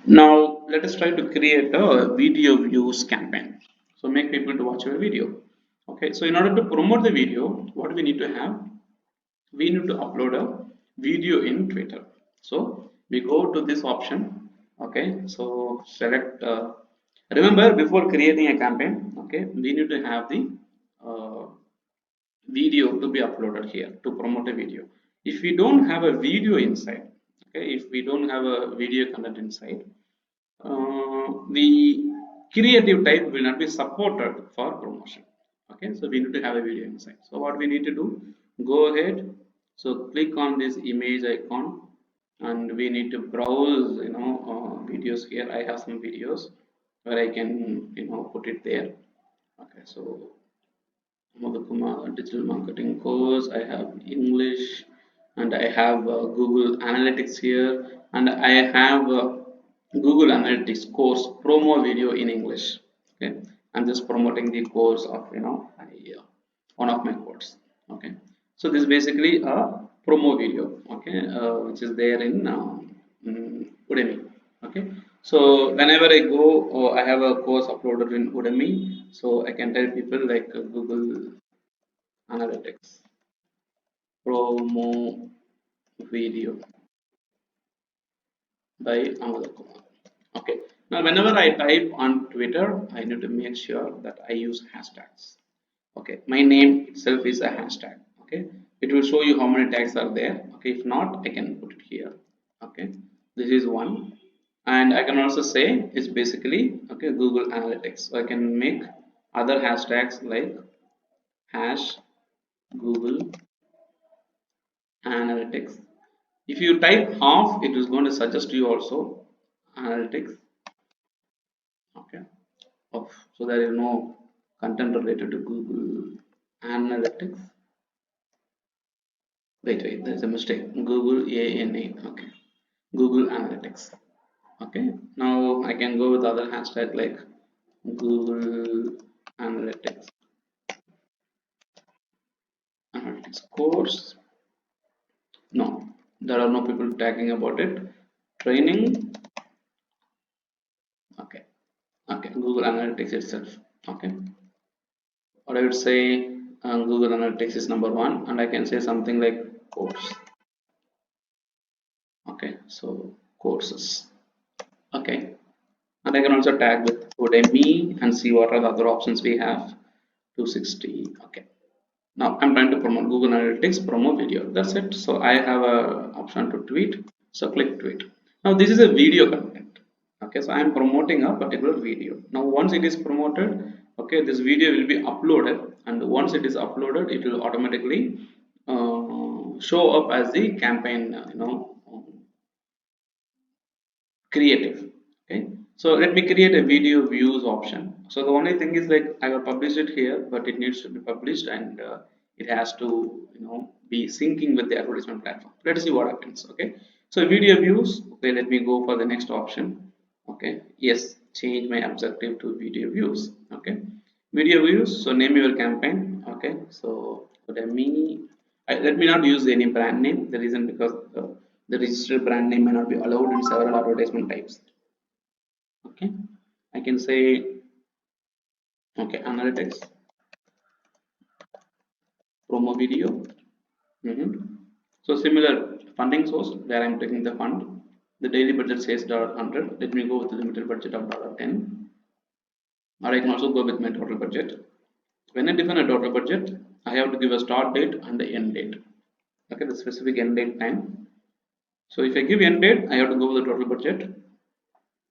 Now let us try to create a video views campaign. So make people to watch your video. Okay, so in order to promote the video, what we need to have? We need to upload a video in Twitter. So we go to this option. Okay, so select. Remember, before creating a campaign, okay, we need to have the uh, video to be uploaded here to promote a video. If we don't have a video inside, okay, if we don't have a video content inside, the creative type will not be supported for promotion. Okay, so we need to have a video inside. So what we need to do, go ahead, so click on this image icon, and we need to browse, videos. Here I have some videos where I can, put it there. Okay, so Amudhakumar digital marketing course, I have English, and I have Google Analytics here, and I have Google Analytics course promo video in English. Okay, I'm just promoting the course of, one of my course. Okay, so this is basically a promo video. Okay, which is there in Udemy. Okay, so whenever I go, I have a course uploaded in Udemy, so I can tell people like Google Analytics promo video by Amudhakumar. Okay, now whenever I type on Twitter, I need to make sure that I use hashtags. Okay, my name itself is a hashtag. Okay, it will show you how many tags are there. Okay, if not, I can put it here. Okay, this is one, and I can also say it's basically, okay, Google Analytics. So I can make other hashtags like hash Google Analytics. If you type half, it is going to suggest you also Analytics. Okay, off. So there is no content related to Google Analytics. Wait, there's a mistake. Google ANA. Okay, Google Analytics. Okay, now I can go with other hashtag like Google Analytics, Analytics course. No, there are no people tagging about it. Training. Okay, okay, Google Analytics itself. Okay, or I would say Google Analytics is number one, and I can say something like course. Okay, so courses. Okay, and I can also tag with Udemy and see what are the other options we have. 260. Okay, now I'm trying to promote Google Analytics promo video. That's it. So I have a option to tweet. So click tweet. Now this is a video content. Okay, so I'm promoting a particular video. Now once it is promoted, okay, this video will be uploaded, and once it is uploaded, it will automatically show up as the campaign, creative. Okay, so let me create a video views option. So the only thing is, like, I will publish it here, but it needs to be published, and it has to, be syncing with the advertisement platform. Let's see what happens. Okay, so video views. Okay, let me go for the next option. Okay, yes, change my objective to video views. Okay, video views. So name your campaign. Okay, so let me let me not use any brand name. The reason, because the registered brand name may not be allowed in several advertisement types. Okay, I can say, okay, analytics promo video. So similar funding source where I'm taking the fund. The daily budget says $100. Let me go with the limited budget of $10, or I can also go with my total budget. When I define a total budget, I have to give a start date and the end date. Okay, the specific end date time. So if I give end date, I have to go with the total budget.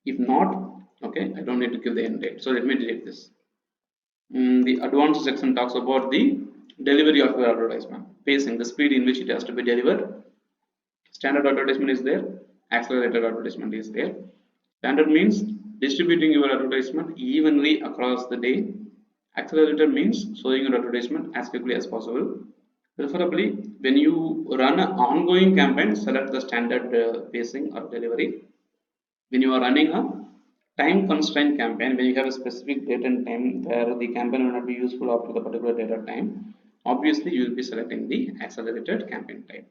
If not, okay, I don't need to give the end date. So let me delete this. The advanced section talks about the delivery of your advertisement, pacing, the speed in which it has to be delivered. Standard advertisement is there, accelerated advertisement is there. Standard means distributing your advertisement evenly across the day. Accelerated means showing your advertisement as quickly as possible. Preferably, when you run an ongoing campaign, select the standard pacing or delivery. When you are running a time constraint campaign, when you have a specific date and time where the campaign will not be useful after the particular date or time, obviously you will be selecting the accelerated campaign type.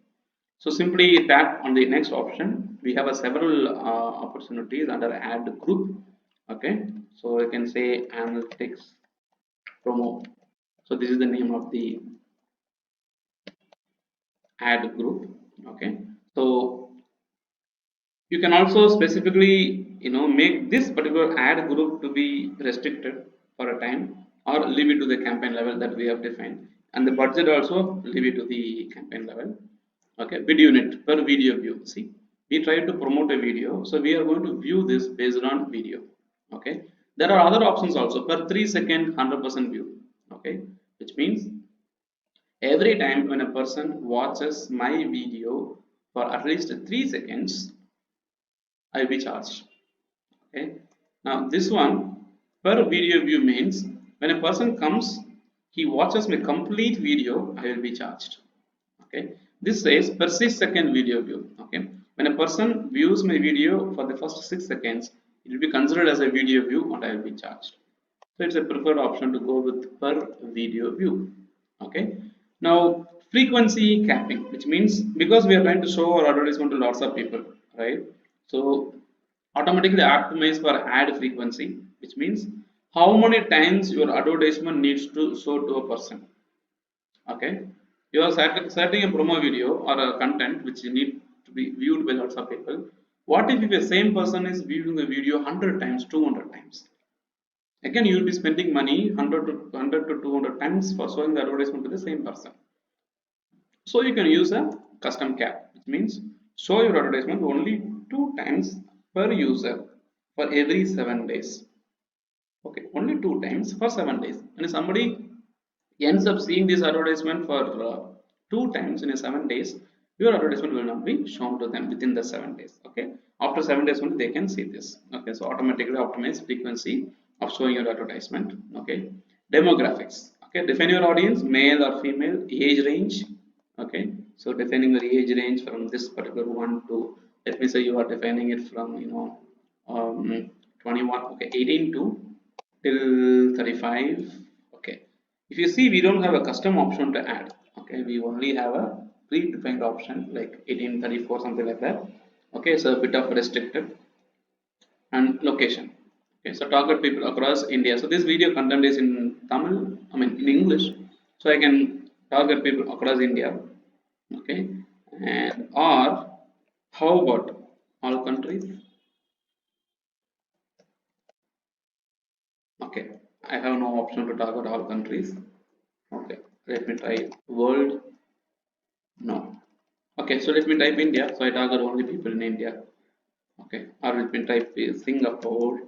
So simply tap on the next option. We have a several opportunities under add group. Okay, so I can say analytics promo. So this is the name of the add group. Okay, so you can also specifically make this particular ad group to be restricted for a time or leave it to the campaign level that we have defined, and the budget also leave it to the campaign level. Okay, video unit per video view. See, we try to promote a video, so we are going to view this based on video. Okay, there are other options also per 3 second 100% view. Okay, which means every time when a person watches my video for at least 3 seconds, I will be charged. Okay. Now this one per video view means when a person comes, he watches my complete video, I will be charged. Okay. This says per 6 second video view. Okay. When a person views my video for the first 6 seconds, it will be considered as a video view and I will be charged. So it's a preferred option to go with per video view. Okay. Now frequency capping, which means because we are trying to show our advertisement to lots of people, right? So automatically optimize for ad frequency, which means how many times your advertisement needs to show to a person. Okay, you are setting a promo video or a content which you need to be viewed by lots of people. What if the same person is viewing the video 100 times, 200 times? Again, you will be spending money 100 to 200 times for showing the advertisement to the same person. So you can use a custom cap, which means show your advertisement only 2 times per user for every 7 days. Okay, only 2 times for 7 days. And if somebody ends up seeing this advertisement for 2 times in a 7 days, your advertisement will not be shown to them within the 7 days. Okay, after 7 days only they can see this. Okay, so automatically optimize frequency of showing your advertisement. Okay, demographics. Okay, define your audience, male or female, age range. Okay, so defining the age range from this particular one to, let me say you are defining it from 21, okay, 18 to till 35. Okay, if you see, we don't have a custom option to add. Okay, we only have a predefined option like 1834, something like that. Okay, so a bit of restricted. And location. Okay, so target people across India. So this video content is in Tamil, I mean in English, so I can target people across India. Okay, and or how about all countries? Okay, I have no option to target all countries. Okay, let me try world. No. Okay, so let me type India. So I target only people in India. Okay, or let me type Singapore.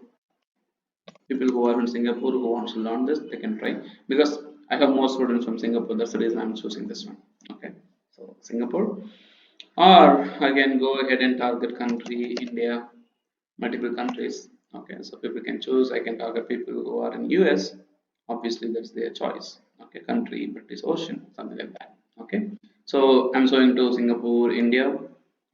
People who are in Singapore who wants to learn this, they can try, because I have more students from Singapore. That's the reason I'm choosing this one. Okay, so Singapore, or I can go ahead and target country India, multiple countries. Okay, so people can choose. I can target people who are in US. Obviously, that's their choice. Okay, country, British Ocean, something like that. Okay, so I'm showing to Singapore, India.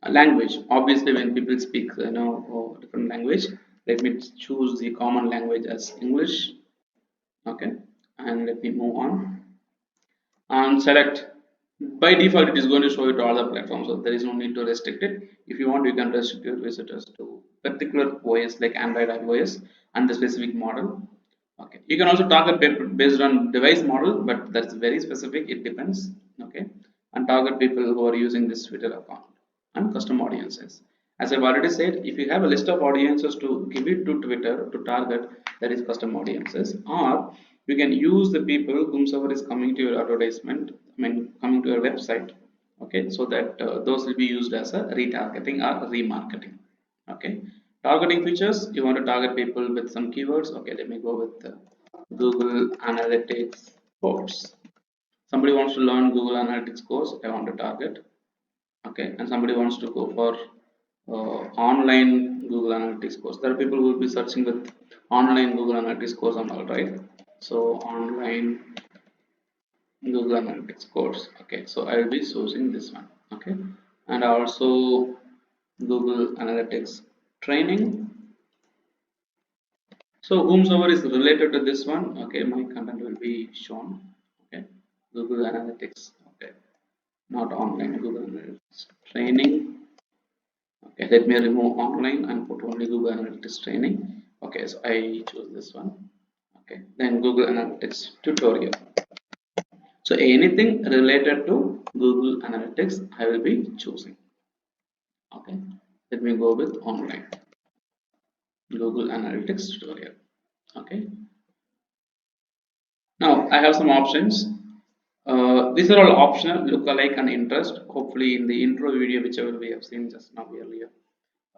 Language, obviously when people speak different language, let me choose the common language as English. Okay, and let me move on and select. By default it is going to show you to all the platforms, so there is no need to restrict it. If you want, you can restrict your visitors to particular OS like Android iOS and the specific model. Okay, you can also target people based on device model, but that's very specific, it depends. Okay, and target people who are using this Twitter account and custom audiences. As I've already said, if you have a list of audiences to give it to Twitter to target, that is custom audiences, or you can use the people whomsoever is coming to your advertisement, I mean coming to your website. Okay, so that those will be used as a retargeting or remarketing. Okay, targeting features, you want to target people with some keywords. Okay, let me go with Google Analytics course. Somebody wants to learn Google Analytics course, I want to target. Okay, and somebody wants to go for online Google Analytics course. There are people who will be searching with online Google Analytics course and all, right? So online Google Analytics course. Okay, so I will be choosing this one. Okay, and also Google Analytics training. So whomsoever is related to this one, okay, my content will be shown. Okay, Google Analytics. Okay, not online Google Analytics training. Okay, let me remove online and put only Google Analytics training. Okay, so I choose this one. Okay, then Google Analytics tutorial. So anything related to Google Analytics I will be choosing. Okay, let me go with online Google Analytics tutorial. Okay, now I have some options. These are all optional, lookalike and interest. Hopefully in the intro video whichever we have seen just now earlier,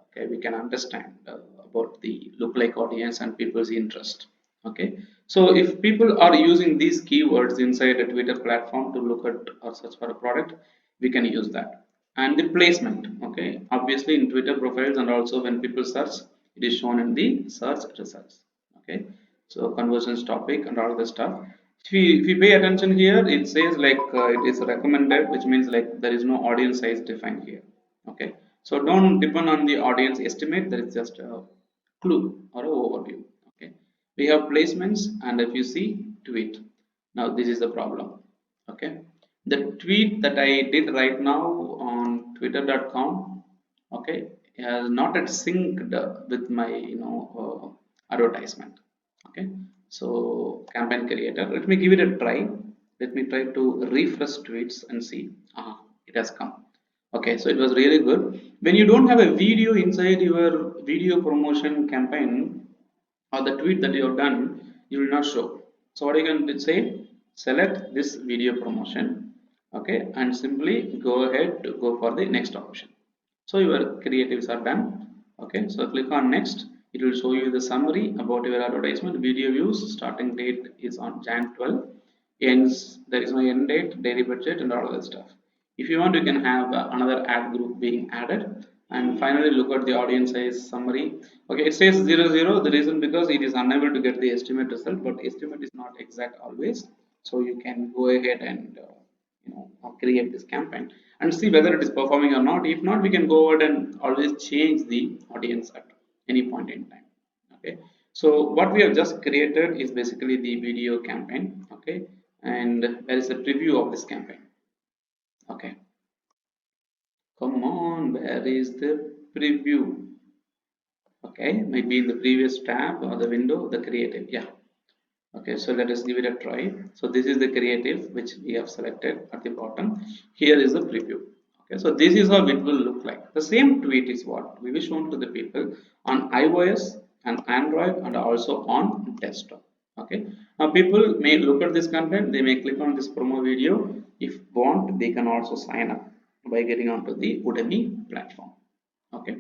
okay, we can understand about the lookalike audience and people's interest. Okay, so if people are using these keywords inside a Twitter platform to look at or search for a product, we can use that. And the placement, okay, obviously in Twitter profiles and also when people search, it is shown in the search results. Okay, so conversions topic and all the stuff. If we pay attention here, it says like it is recommended, which means like there is no audience size defined here. Okay, so don't depend on the audience estimate. That is just a clue or an overview. Okay, we have placements, and if you see tweet, now this is the problem. Okay, the tweet that I did right now on twitter.com, okay, has not yet synced with my advertisement. Okay, so campaign creator, let me give it a try. Let me try to refresh tweets and see. It has come. Okay, so it was really good. When you don't have a video inside your video promotion campaign or the tweet that you have done, you will not show. So what you can say, select this video promotion, okay, and simply go ahead to go for the next option. So your creatives are done. Okay, so click on next. It will show you the summary about your advertisement. Video views, starting date is on Jan 12, ends, there is no end date, daily budget and all that stuff. If you want, you can have another ad group being added. And finally look at the audience size summary. Okay, it says 00. The reason because it is unable to get the estimate result, but estimate is not exact always. So you can go ahead and create this campaign and see whether it is performing or not. If not, we can go ahead and always change the audience at any point in time. Okay, so what we have just created is basically the video campaign. Okay, and there is a preview of this campaign. Okay, come on, where is the preview? Okay, maybe in the previous tab or the window, the creative. Yeah. Okay, so let us give it a try. So this is the creative which we have selected at the bottom. Here is the preview. Okay, so this is how it will look like. The same tweet is what we will show to the people on iOS and Android and also on desktop. Okay, now people may look at this content, they may click on this promo video. If want, they can also sign up by getting onto the Udemy platform. Okay.